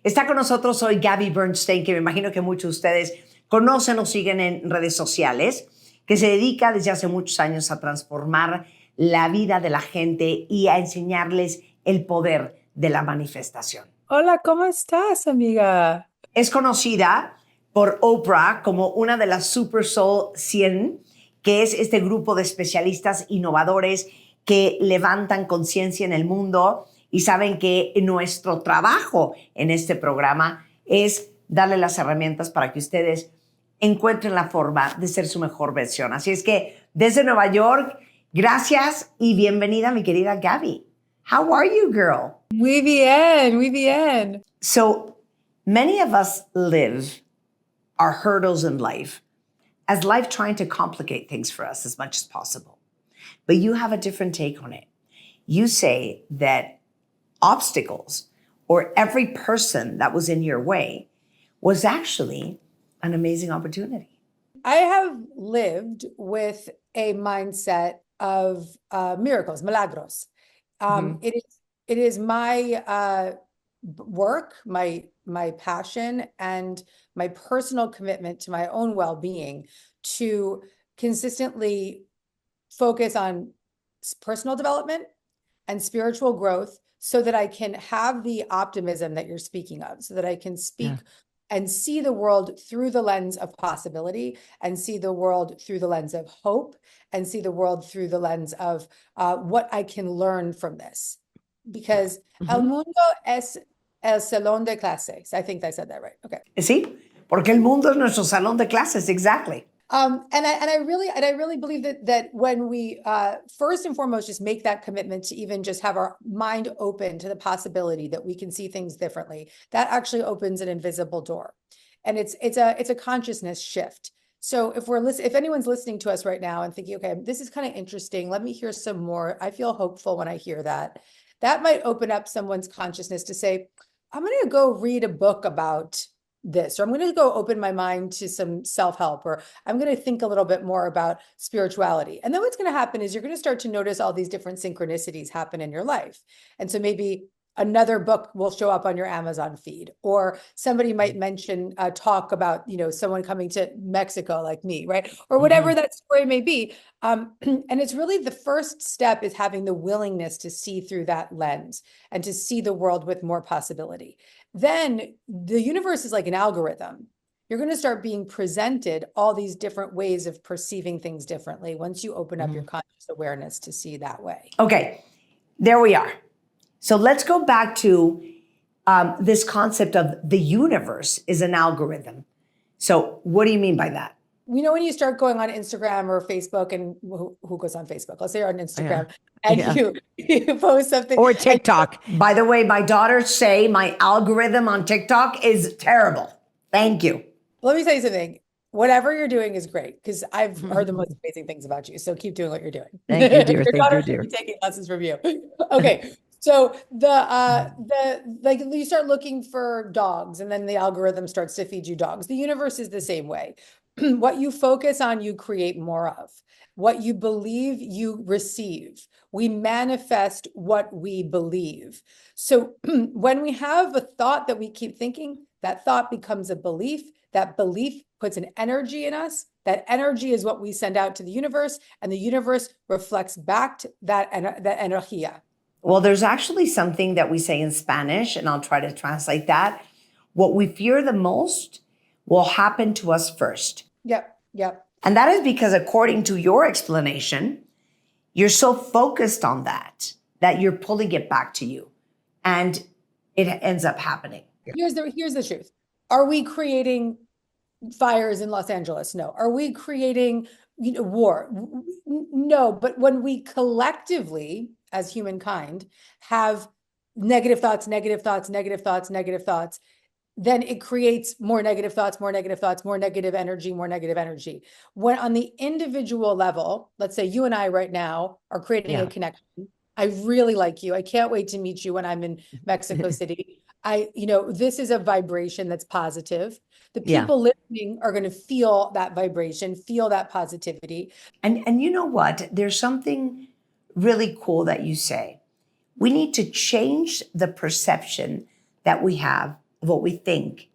Está con nosotros hoy Gabby Bernstein, que me imagino que muchos de ustedes conocen o siguen en redes sociales, que se dedica desde hace muchos años a transformar la vida de la gente y a enseñarles el poder de la manifestación. Hola, ¿cómo estás, amiga? Es conocida por Oprah como una de las Super Soul 100, que es este grupo de especialistas innovadores que levantan conciencia en el mundo y saben que nuestro trabajo en este programa es darle las herramientas para que ustedes encuentren la forma de ser su mejor versión. Así es que desde Nueva York, gracias y bienvenida, mi querida Gabby. How are you, girl? Muy bien, muy bien. So many of us live our hurdles in life as life trying to complicate things for us as much as possible. But you have a different take on it. You say that obstacles or every person that was in your way was actually an amazing opportunity. I have lived with a mindset of miracles, milagros. It is my work, my passion, and my personal commitment to my own well-being to consistently focus on personal development and spiritual growth so that I can have the optimism that you're speaking of, so that I can speak and see the world through the lens of possibility and see the world through the lens of hope and see the world through the lens of what I can learn from this. Because el mundo es el salón de clases. I think I said that right. Okay. Sí, porque el mundo es nuestro salón de clases, exactly. And I really believe that when we first and foremost just make that commitment to even just have our mind open to the possibility that we can see things differently, that actually opens an invisible door, and it's a consciousness shift. So if anyone's listening to us right now and thinking, okay, this is kind of interesting, let me hear some more. I feel hopeful when I hear that. That might open up someone's consciousness to say, I'm going to go read a book about this, or I'm going to go open my mind to some self-help, or I'm going to think a little bit more about spirituality. And then what's going to happen is you're going to start to notice all these different synchronicities happen in your life. And so maybe another book will show up on your Amazon feed, or somebody might mention talk about, someone coming to Mexico like me, right? Or whatever that story may be. And it's really the first step is having the willingness to see through that lens and to see the world with more possibility. Then the universe is like an algorithm. You're going to start being presented all these different ways of perceiving things differently once you open up your conscious awareness to see that way. Okay, there we are. So let's go back to this concept of the universe is an algorithm. So what do you mean by that? When you start going on Instagram or Facebook, and who goes on Facebook? Let's say you're on Instagram and you post something. Or TikTok. By the way, my daughters say my algorithm on TikTok is terrible. Thank you. Let me tell you something. Whatever you're doing is great, because I've heard the most amazing things about you. So keep doing what you're doing. Thank you, dear. Your daughters should be taking lessons from you. Okay. So you start looking for dogs, and then the algorithm starts to feed you dogs. The universe is the same way. What you focus on, you create more of. What you believe, you receive. We manifest what we believe. So when we have a thought that we keep thinking, that thought becomes a belief. That belief puts an energy in us. That energy is what we send out to the universe, and the universe reflects back to that energía. Well, there's actually something that we say in Spanish, and I'll try to translate that. What we fear the most will happen to us first. Yep. And that is because, according to your explanation, you're so focused on that you're pulling it back to you, and it ends up happening. Here's the truth. Are we creating fires in Los Angeles? No. Are we creating war? No. But when we collectively, as humankind, have negative thoughts, then it creates more negative thoughts, more negative energy. When on the individual level, let's say you and I right now are creating a connection. I really like you. I can't wait to meet you when I'm in Mexico City. This is a vibration that's positive. The people listening are going to feel that vibration, feel that positivity. And you know what? There's something really cool that you say. We need to change the perception that we have of what we think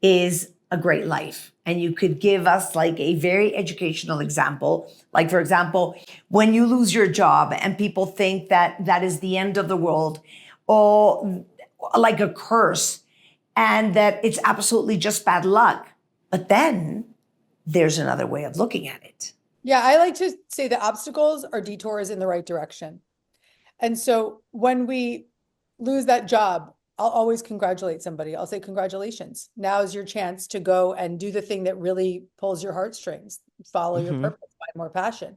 is a great life. And you could give us like a very educational example. Like, for example, when you lose your job and people think that that is the end of the world or like a curse and that it's absolutely just bad luck. But then there's another way of looking at it. Yeah, I like to say that obstacles are detours in the right direction. And so when we lose that job, I'll always congratulate somebody. I'll say, congratulations. Now is your chance to go and do the thing that really pulls your heartstrings, follow your purpose, find more passion.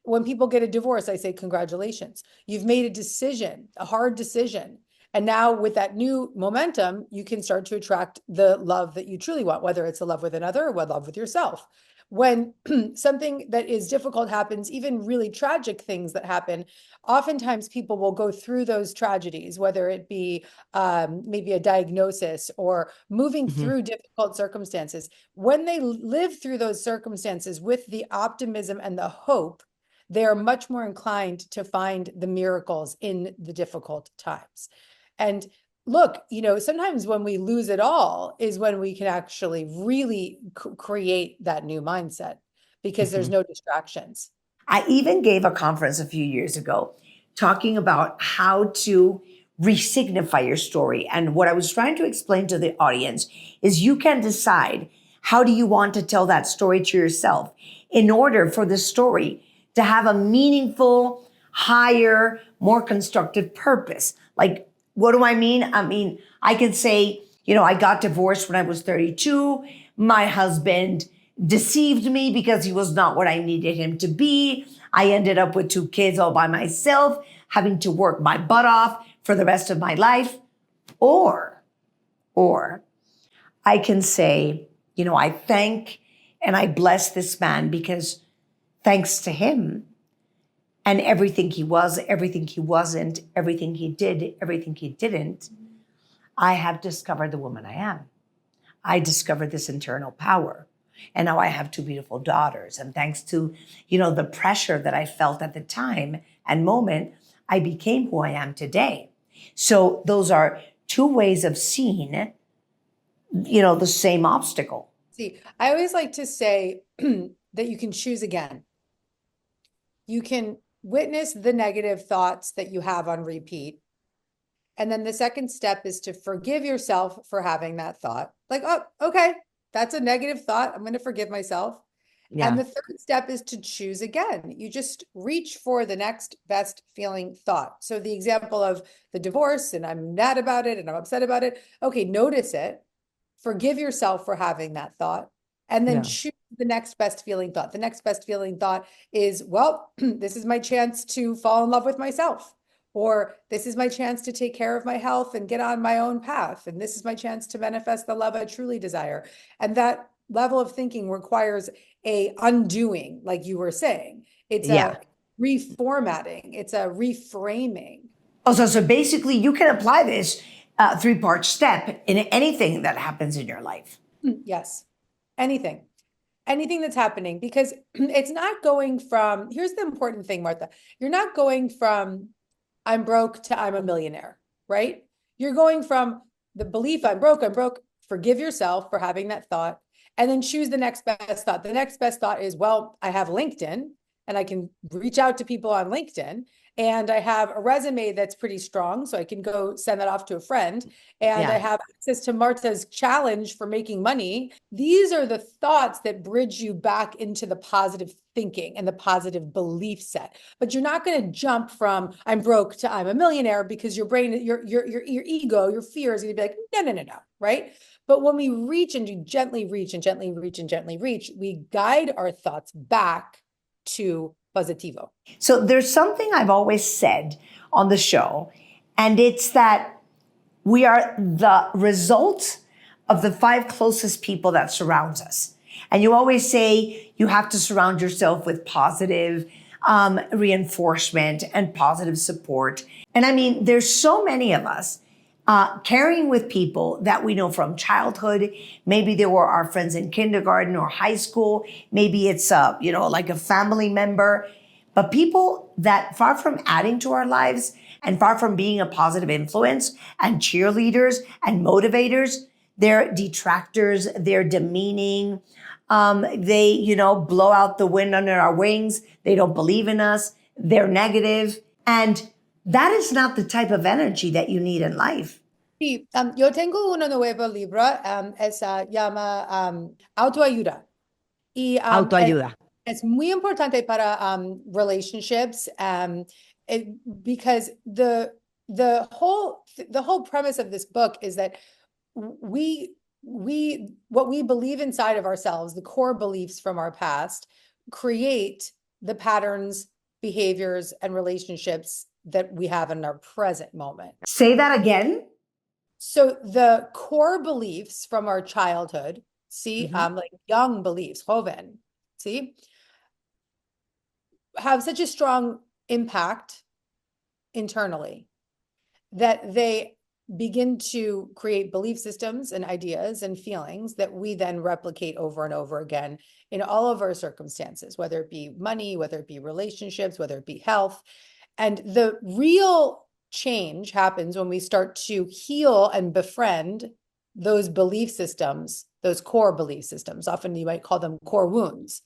When people get a divorce, I say, congratulations. You've made a decision, a hard decision. And now with that new momentum, you can start to attract the love that you truly want, whether it's a love with another or a love with yourself. When something that is difficult happens, even really tragic things that happen, oftentimes people will go through those tragedies, whether it be maybe a diagnosis or moving through difficult circumstances. When they live through those circumstances with the optimism and the hope, they are much more inclined to find the miracles in the difficult times. And look, sometimes when we lose it all is when we can actually really create that new mindset because there's no distractions. I even gave a conference a few years ago talking about how to re-signify your story. And what I was trying to explain to the audience is you can decide how do you want to tell that story to yourself in order for the story to have a meaningful, higher, more constructive purpose. Like, what do I mean? I mean, I can say, I got divorced when I was 32. My husband deceived me because he was not what I needed him to be. I ended up with 2 kids all by myself, having to work my butt off for the rest of my life. Or I can say, I thank and I bless this man because thanks to him and everything he was, everything he wasn't, everything he did, everything he didn't, I have discovered the woman I am. I discovered this internal power. And now I have 2 beautiful daughters. And thanks to, the pressure that I felt at the time and moment, I became who I am today. So those are 2 ways of seeing, the same obstacle. See, I always like to say that you can choose again. You can witness the negative thoughts that you have on repeat. And then the second step is to forgive yourself for having that thought. Like, oh, okay, that's a negative thought. I'm going to forgive myself. Yeah. And the third step is to choose again. You just reach for the next best feeling thought. So the example of the divorce, and I'm mad about it and I'm upset about it. Okay, notice it. Forgive yourself for having that thought. And then choose the next best feeling thought. The next best feeling thought is, well, this is my chance to fall in love with myself. Or this is my chance to take care of my health and get on my own path. And this is my chance to manifest the love I truly desire. And that level of thinking requires a undoing, like you were saying. It's a reformatting. It's a reframing. Also, so basically you can apply this 3-part step in anything that happens in your life. Yes. Anything that's happening, because it's not going from, here's the important thing, Martha, you're not going from I'm broke to I'm a millionaire, right? You're going from the belief I'm broke, forgive yourself for having that thought, and then choose the next best thought. The next best thought is, well, I have LinkedIn and I can reach out to people on LinkedIn. And I have a resume that's pretty strong, so I can go send that off to a friend. And I have access to Martha's challenge for making money. These are the thoughts that bridge you back into the positive thinking and the positive belief set. But you're not going to jump from I'm broke to I'm a millionaire, because your brain, your ego, your fear is going to be like, no, right? But when we reach and you gently reach and gently reach and gently reach, we guide our thoughts back to positivo. So there's something I've always said on the show, and it's that we are the result of the 5 closest people that surrounds us. And you always say you have to surround yourself with positive reinforcement and positive support. And I mean, there's so many of us carrying with people that we know from childhood. Maybe they were our friends in kindergarten or high school. Maybe it's like a family member. But people that, far from adding to our lives and far from being a positive influence and cheerleaders and motivators, They're detractors. They're demeaning. They, blow out the wind under our wings. They don't believe in us. They're negative. And that is not the type of energy that you need in life. Sí, yo tengo un nuevo libro, se llama Autoayuda. Y Autoayuda. es muy importante para relationships, because the whole premise of this book is that we what we believe inside of ourselves, the core beliefs from our past, create the patterns, behaviors, and relationships that we have in our present moment. Say that again. So the core beliefs from our childhood, like young beliefs, joven, have such a strong impact internally that they begin to create belief systems and ideas and feelings that we then replicate over and over again in all of our circumstances, whether it be money, whether it be relationships, whether it be health. And the real change happens when we start to heal and befriend those belief systems, those core belief systems. Often you might call them core wounds.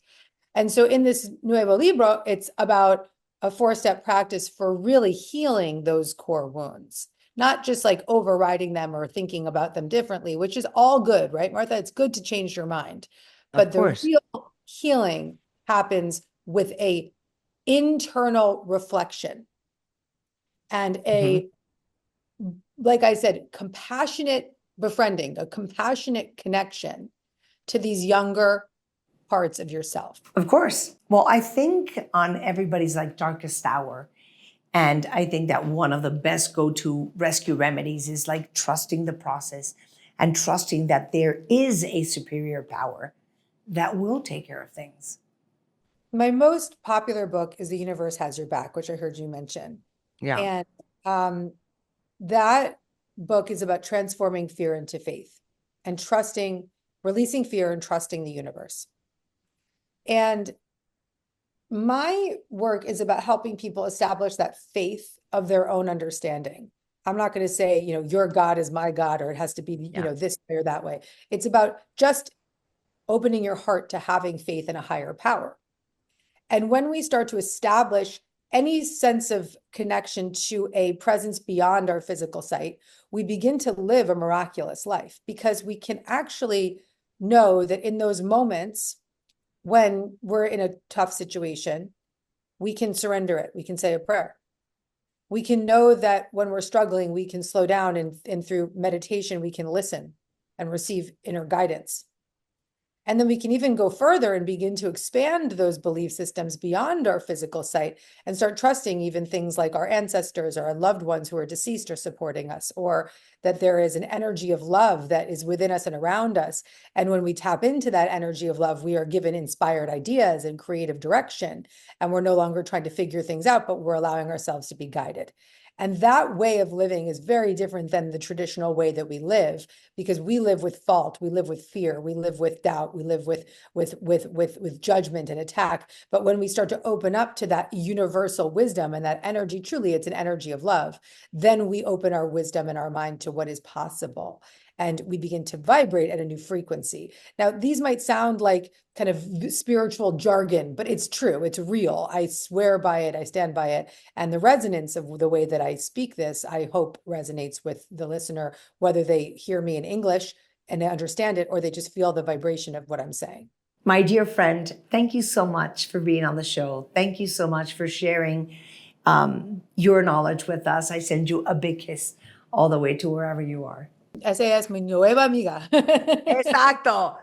And so in this Nuevo Libro, it's about a 4-step practice for really healing those core wounds, not just like overriding them or thinking about them differently, which is all good, right, Martha? It's good to change your mind. But the real healing happens with a internal reflection and like I said, compassionate befriending, a compassionate connection to these younger parts of yourself. Of course. Well, I think on everybody's darkest hour, and I think that one of the best go-to rescue remedies is trusting the process and trusting that there is a superior power that will take care of things. My most popular book is The Universe Has Your Back, which I heard you mention. Yeah. And that book is about transforming fear into faith and releasing fear and trusting the universe. And my work is about helping people establish that faith of their own understanding. I'm not going to say, your God is my God, or it has to be, this way or that way. It's about just opening your heart to having faith in a higher power. And when we start to establish any sense of connection to a presence beyond our physical sight, we begin to live a miraculous life, because we can actually know that in those moments when we're in a tough situation, we can surrender it. We can say a prayer. We can know that when we're struggling, we can slow down, and through meditation, we can listen and receive inner guidance. And then we can even go further and begin to expand those belief systems beyond our physical sight and start trusting even things like our ancestors or our loved ones who are deceased are supporting us, or that there is an energy of love that is within us and around us. And when we tap into that energy of love, we are given inspired ideas and creative direction. And we're no longer trying to figure things out, but we're allowing ourselves to be guided. And that way of living is very different than the traditional way that we live, because we live with fault, we live with fear, we live with doubt, we live with judgment and attack. But when we start to open up to that universal wisdom and that energy, truly it's an energy of love, then we open our wisdom and our mind to what is possible. And we begin to vibrate at a new frequency. Now, these might sound like kind of spiritual jargon, but it's true. It's real. I swear by it. I stand by it. And the resonance of the way that I speak this, I hope resonates with the listener, whether they hear me in English and they understand it, or they just feel the vibration of what I'm saying. My dear friend, thank you so much for being on the show. Thank you so much for sharing your knowledge with us. I send you a big kiss all the way to wherever you are. Esa es mi nueva amiga. Exacto.